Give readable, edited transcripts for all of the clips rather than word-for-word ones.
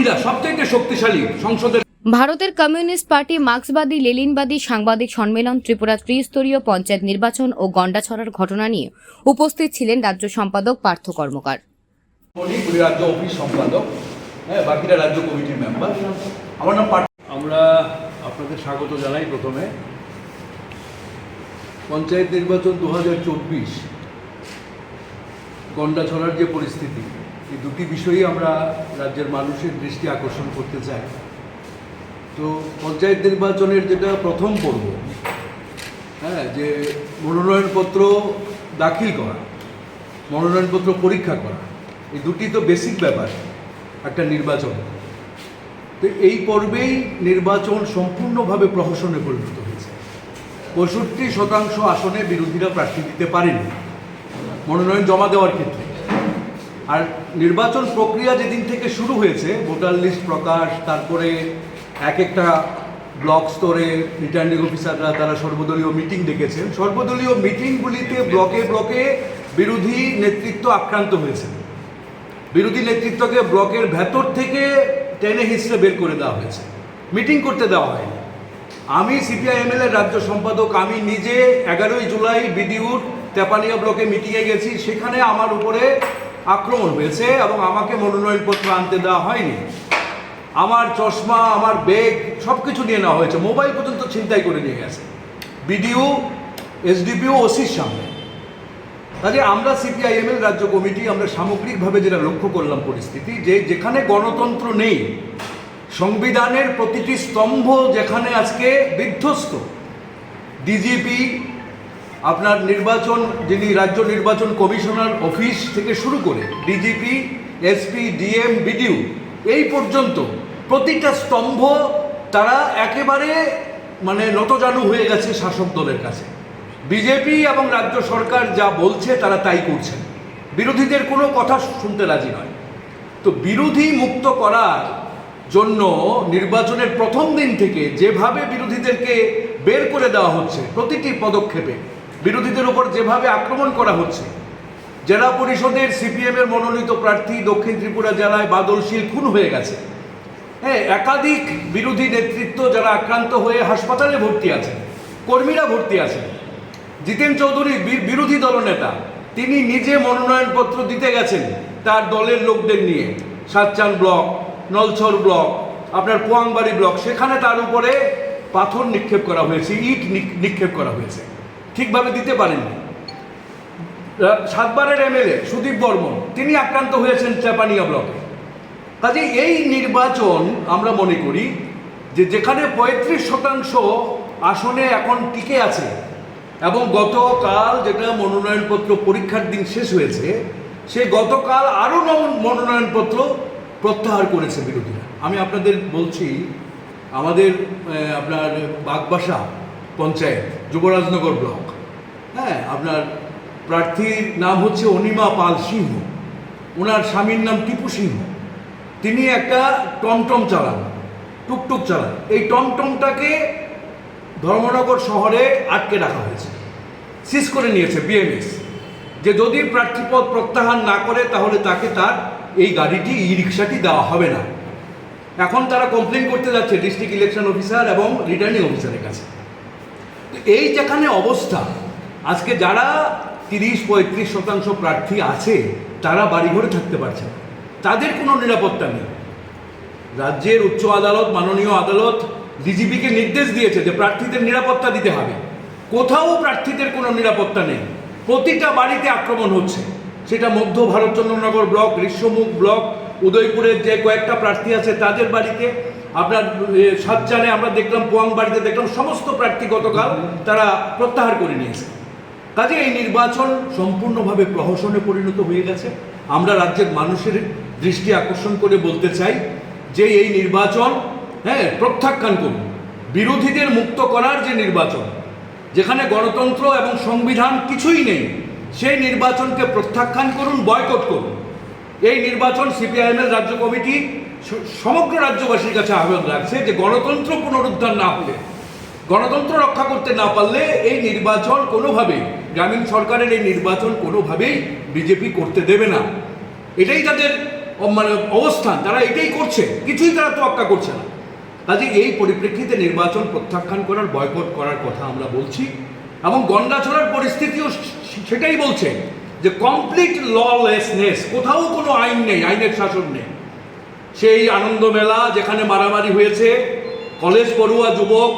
মহিলা সবথেকে শক্তিশালী সংসদের। ভারতের কমিউনিস্ট পার্টি, মার্ক্সবাদী, লেনিনবাদী সাংবাদিক সম্মেলন, ত্রিপুরা ত্রিস্তরীয় পঞ্চায়েত নির্বাচন ও গন্ডাছড়ার ঘটনা নিয়ে উপস্থিত ছিলেন রাজ্য সম্পাদক পার্থ কর্মকার। রাজ্য অফিস সম্পাদক, বাকিরা রাজ্য কমিটির মেম্বার। আমার নাম পার্থ। আমরা আপনাদের স্বাগত জানাই। প্রথমে পঞ্চায়েত নির্বাচন 2024 গন্ডাছড়ার যে পরিস্থিতি, এই দুটি বিষয়ই আমরা রাজ্যের মানুষের দৃষ্টি আকর্ষণ করতে চাই। তো পঞ্চায়েত নির্বাচনের যেটা প্রথম পর্ব, যে মনোনয়নপত্র দাখিল করা, মনোনয়নপত্র পরীক্ষা করা, এই দুটি তো বেসিক ব্যাপার একটা নির্বাচন। তো এই পর্বেই নির্বাচন সম্পূর্ণভাবে প্রহসনে পরিণত হয়েছে। 65% আসনে বিরোধীরা প্রার্থী দিতে পারেনি মনোনয়ন জমা দেওয়ার ক্ষেত্রে। আর নির্বাচন প্রক্রিয়া যেদিন থেকে শুরু হয়েছে, ভোটার লিস্ট প্রকাশ, তারপরে এক একটা ব্লক স্তরে রিটার্নিং অফিসাররা তারা সর্বদলীয় মিটিং ডেকেছেন। সর্বদলীয় মিটিংগুলিতে ব্লকে ব্লকে বিরোধী নেতৃত্ব আক্রান্ত হয়েছে। বিরোধী নেতৃত্বকে ব্লকের ভেতর থেকে টেনে হিসড়ে বের করে দেওয়া হয়েছে, মিটিং করতে দেওয়া হয়নি। আমি সিপিআইএমএল এর রাজ্য সম্পাদক, আমি নিজে 11ই জুলাই বিডিউর তেপানিয়া ব্লকে মিটিংয়ে গেছি। সেখানে আমার উপরে আক্রমণ হয়েছে এবং আমাকে মনোনয়নপত্র আনতে দেওয়া হয়নি। আমার চশমা, আমার ব্যাগ সব কিছু নিয়ে নেওয়া হয়েছে, মোবাইল পর্যন্ত ছিনতাই করে নিয়ে গেছে বিডিও, এসডিপিও, ওসির সামনে। কাজে আমরা সিপিআইএমএল রাজ্য কমিটি আমরা সামগ্রিকভাবে যেটা লক্ষ্য করলাম পরিস্থিতি, যে যেখানে গণতন্ত্র নেই, সংবিধানের প্রতিটি স্তম্ভ যেখানে আজকে বিধ্বস্ত, ডিজিপি, আপনার নির্বাচন যিনি রাজ্য নির্বাচন কমিশনার অফিস থেকে শুরু করে ডিজিপি, এসপি, ডিএম, বিডিও এই পর্যন্ত প্রতিটা স্তম্ভ তারা একেবারে নতজানু হয়ে গেছে শাসক দলের কাছে। বিজেপি এবং রাজ্য সরকার যা বলছে তারা তাই করছেন, বিরোধীদের কোনো কথা শুনতে রাজি নয়। তো বিরোধী মুক্ত করার জন্য নির্বাচনের প্রথম দিন থেকে যেভাবে বিরোধীদেরকে বের করে দেওয়া হচ্ছে, প্রতিটি পদক্ষেপে বিরোধীদের উপর যেভাবে আক্রমণ করা হচ্ছে, জেলা পরিষদের সিপিএমের মনোনীত প্রার্থী দক্ষিণ ত্রিপুরা জেলায় বাদল শীল খুন হয়ে গেছে। একাধিক বিরোধী নেতৃত্ব যারা আক্রান্ত হয়ে হাসপাতালে ভর্তি আছেন, কর্মীরা ভর্তি আছেন। জিতেন চৌধুরী বিরোধী দলনেতা, তিনি নিজে মনোনয়নপত্র দিতে গেছেন তার দলের লোকদের নিয়ে, সাতচান ব্লক, নলছর ব্লক, আপনার পোয়াংবাড়ি ব্লক, সেখানে তার উপরে পাথর নিক্ষেপ করা হয়েছে, ইট নিক্ষেপ করা হয়েছে, ঠিকভাবে দিতে পারেননি। সাতবারের এমএলএ সুদীপ বর্মন, তিনি আক্রান্ত হয়েছেন চাপানিয়া ব্লকে। কাজে এই নির্বাচন আমরা মনে করি যে যেখানে 35% আসনে এখন টিকে আছে, এবং গতকাল যেটা মনোনয়নপত্র পরীক্ষার দিন শেষ হয়েছে, সে গতকাল আরও মনোনয়নপত্র প্রত্যাহার করেছে বিরোধীরা। আমি আপনাদের বলছি, আমাদের আপনার বাগবাসা পঞ্চায়েত, যুবরাজনগর ব্লক, আপনার প্রার্থীর নাম হচ্ছে অনিমা পাল সিংহ, ওনার স্বামীর নাম টিপু সিংহ। তিনি একটা টমটম চালান, টুকটুক চালান। এই টমটমটাকে ধর্মনগর শহরে আটকে রাখা হয়েছে, সিজ করে নিয়েছে বিএমএস, যে যদি প্রার্থীপদ প্রত্যাহার না করে তাহলে তাকে তার এই গাড়িটি, ই রিক্সাটি দেওয়া হবে না। এখন তারা কমপ্লেন করতে যাচ্ছে ডিস্ট্রিক্ট ইলেকশন অফিসার এবং রিটার্নিং অফিসারের কাছে। এই যেখানে অবস্থা, আজকে যারা 30-35% প্রার্থী আছে তারা বাড়িঘরে থাকতে পারছে না, তাদের কোনো নিরাপত্তা নেই। রাজ্যের উচ্চ আদালত, মাননীয় আদালত ডিজিপিকে নির্দেশ দিয়েছে যে প্রার্থীদের নিরাপত্তা দিতে হবে। কোথাও প্রার্থীদের কোনো নিরাপত্তা নেই, প্রতিটা বাড়িতে আক্রমণ হচ্ছে। সেটা মধ্য ভারতচন্দ্রনগর ব্লক, ঋষ্যমুখ ব্লক, উদয়পুরের যে কয়েকটা প্রার্থী আছে তাদের বাড়িতে, আপনার সাতচানে আমরা দেখলাম, পোয়াংবাড়িতে দেখলাম, সমস্ত প্রার্থী গতকাল তারা প্রত্যাহার করে নিয়েছে। কাজে এই নির্বাচন সম্পূর্ণভাবে প্রহসনে পরিণত হয়ে গেছে। আমরা রাজ্যের মানুষের দৃষ্টি আকর্ষণ করে বলতে চাই যে এই নির্বাচন প্রত্যাখ্যান করুন। বিরোধীদের মুক্ত করার যে নির্বাচন, যেখানে গণতন্ত্র এবং সংবিধান কিছুই নেই, সেই নির্বাচনকে প্রত্যাখ্যান করুন, বয়কট করুন। এই নির্বাচন সিপিআইএমএল রাজ্য কমিটি সমগ্র রাজ্যবাসীর কাছে আহ্বান রাখছে যে গণতন্ত্র পুনরুদ্ধার না হলে, গণতন্ত্র রক্ষা করতে না পারলে এই নির্বাচন কোনোভাবেই, গ্রামীণ সরকারের এই নির্বাচন কোনোভাবেই বিজেপি করতে দেবে না। এটাই তাদের মানে অবস্থান, তারা এটাই করছে, কিছুই তারা তোয়াক্কা করছে না। কাজে এই পরিপ্রেক্ষিতে নির্বাচন প্রত্যাখ্যান করার, বয়কট করার কথা আমরা বলছি, এবং গন্ডাছড়ার পরিস্থিতিও সেটাই বলছে যে কমপ্লিট ললেসনেস, কোথাও কোনো আইন নেই, আইনের শাসন নেই। সেই আনন্দ মেলা যেখানে মারামারি হয়েছে, কলেজ পড়ুয়া যুবক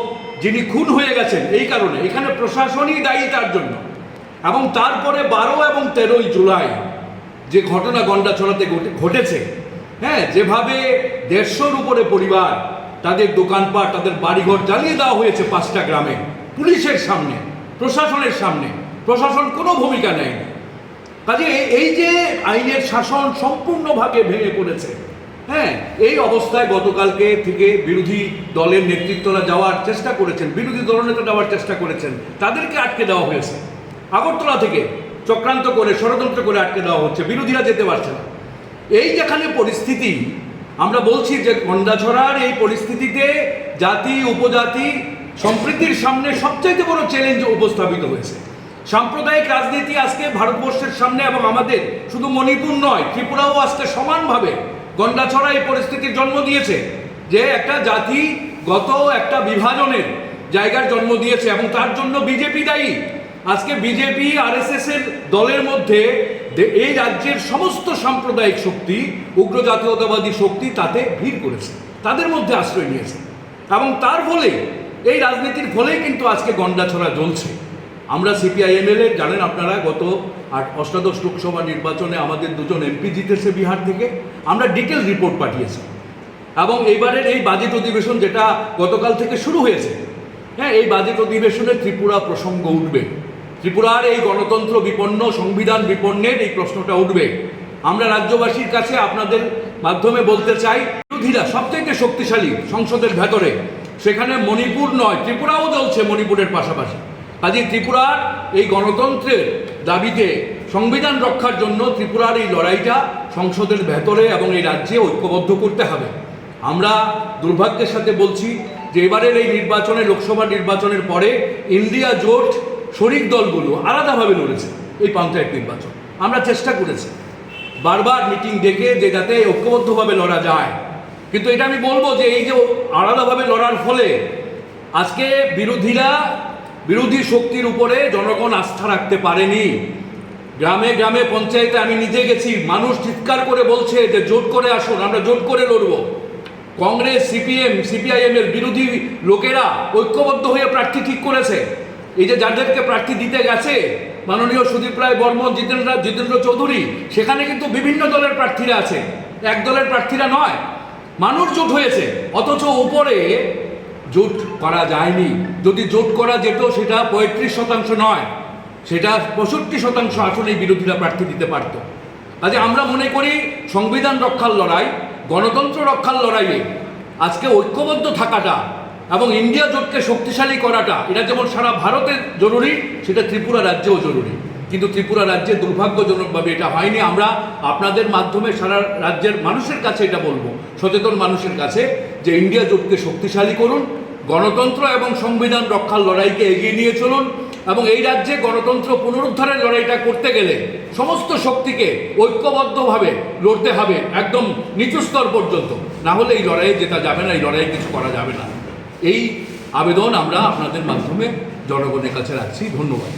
যিনি খুন হয়ে গেছেন এই কারণে, এখানে প্রশাসনই দায়ী তার জন্য। এবং তারপরে 12 এবং 13 জুলাই যে ঘটনা গন্ডাছড়াতে ঘটেছে, হ্যাঁ, যেভাবে 150-র উপরে পরিবার, তাদের দোকানপাট, তাদের বাড়িঘর জ্বালিয়ে দেওয়া হয়েছে 5টা গ্রামে, পুলিশের সামনে, প্রশাসনের সামনে, প্রশাসন কোনো ভূমিকা নেয়নি। কাজে এই যে আইনের শাসন সম্পূর্ণভাবে ভেঙে পড়েছে, হ্যাঁ, এই অবস্থায় গতকালকে থেকে বিরোধী দলের নেতৃত্বরা যাওয়ার চেষ্টা করেছেন, বিরোধী দলনেতা যাওয়ার চেষ্টা করেছেন, তাদেরকে আটকে দেওয়া হয়েছে। আগরতলা থেকে চক্রান্ত করে, ষড়যন্ত্র করে আটকে দেওয়া হচ্ছে, বিরোধীরা যেতে পারছে না। এই যেখানে পরিস্থিতি, আমরা বলছি যে গন্ডাছড়ার এই পরিস্থিতিতে জাতি উপজাতি সম্প্রীতির সামনে সবচাইতে বড় চ্যালেঞ্জ উপস্থাপিত হয়েছে। সাম্প্রদায়িক রাজনীতি আজকে ভারতবর্ষের সামনে, এবং আমাদের শুধু মণিপুর নয়, ত্রিপুরাও আজকে সমানভাবে গন্ডাছড়া এই পরিস্থিতির জন্ম দিয়েছে, যে একটা জাতিগত একটা বিভাজনের জায়গার জন্ম দিয়েছে, এবং তার জন্য বিজেপি দায়ী। আজকে বিজেপি আরএসএস এর দলের মধ্যে এই রাজ্যের সমস্ত সাম্প্রদায়িক শক্তি, উগ্র জাতীয়তাবাদী শক্তি তাতে ভিড় করেছে, তাদের মধ্যে আশ্রয় নিয়েছে, এবং তার ফলে এই রাজনীতির ফলেই কিন্তু আজকে গন্ডাছড়া জ্বলছে। আমরা সিপিআইএমএল এর, জানেন আপনারা, গত 18 লোকসভা নির্বাচনে আমাদের 2জন এমপি জিতেছে বিহার থেকে। আমরা ডিটেল রিপোর্ট পাঠিয়েছি, এবং এইবারের এই বাজেট অধিবেশন যেটা গতকাল থেকে শুরু হয়েছে, হ্যাঁ, এই বাজেট অধিবেশনে ত্রিপুরা প্রসঙ্গ উঠবে, ত্রিপুরার এই গণতন্ত্র বিপন্ন, সংবিধান বিপন্নের এই প্রশ্নটা উঠবে। আমরা রাজ্যবাসীর কাছে আপনাদের মাধ্যমে বলতে চাই, বিরোধীরা সবথেকে শক্তিশালী সংসদের ভেতরে, সেখানে মণিপুর নয়, ত্রিপুরাও জ্বলছে মণিপুরের পাশাপাশি। কাজে ত্রিপুরার এই গণতন্ত্রের দাবিতে, সংবিধান রক্ষার জন্য ত্রিপুরার এই লড়াইটা সংসদের ভেতরে এবং এই রাজ্যে ঐক্যবদ্ধ করতে হবে। আমরা দুর্ভাগ্যের সাথে বলছি যে এবারের এই নির্বাচনে, লোকসভা নির্বাচনের পরে ইন্ডিয়া জোট শরিক দলগুলো আলাদাভাবে লড়েছে এই পঞ্চায়েত নির্বাচন। আমরা চেষ্টা করেছি বারবার মিটিং ডেকে যে যাতে ঐক্যবদ্ধভাবে লড়া যায়, কিন্তু এটা আমি বলবো যে এই যে আলাদাভাবে লড়ার ফলে আজকে বিরোধী শক্তির উপরে জনগণ আস্থা রাখতে পারেনি। গ্রামে গ্রামে পঞ্চায়েতে আমি নিজে গেছি, মানুষ চিৎকার করে বলছে যে জোট করে আসুন, আমরা জোট করে লড়ব। কংগ্রেস, সিপিআইএম এর বিরোধী লোকেরা ঐক্যবদ্ধ হয়ে প্রার্থী ঠিক করেছে। এই যে যাদেরকে প্রার্থী দিতে গেছে, মাননীয় সুদীপ রায় বর্মন, জিতেন্দ্র চৌধুরী, সেখানে কিন্তু বিভিন্ন দলের প্রার্থীরা আছে, এক দলের প্রার্থীরা নয়। মানুষ জোট হয়েছে, অথচ উপরে জোট করা যায়নি। যদি জোট করা যেত সেটা 35% নয়, সেটা 65% আসনে বিরোধীরা প্রার্থী দিতে পারত। কাজে আমরা মনে করি সংবিধান রক্ষার লড়াই, গণতন্ত্র রক্ষার লড়াইয়ে আজকে ঐক্যবদ্ধ থাকাটা এবং ইন্ডিয়া জোটকে শক্তিশালী করাটা, এটা যেমন সারা ভারতে জরুরি, সেটা ত্রিপুরা রাজ্যেও জরুরি। কিন্তু ত্রিপুরা রাজ্যে দুর্ভাগ্যজনকভাবে এটা হয়নি। আমরা আপনাদের মাধ্যমে সারা রাজ্যের মানুষের কাছে এটা বলবো, সচেতন মানুষের কাছে, যে ইন্ডিয়া জোটকে শক্তিশালী করুন, গণতন্ত্র এবং সংবিধান রক্ষার লড়াইকে এগিয়ে নিয়ে চলুন, এবং এই রাজ্যে গণতন্ত্র পুনরুদ্ধারের লড়াইটা করতে গেলে সমস্ত শক্তিকে ঐক্যবদ্ধভাবে লড়তে হবে, একদম নিচু স্তর পর্যন্ত। না হলে এই লড়াইয়ে জেতা যাবে না, এই লড়াইয়ে কিছু করা যাবে না। এই আবেদন আমরা আপনাদের মাধ্যমে জনগণের কাছে রাখছি। ধন্যবাদ।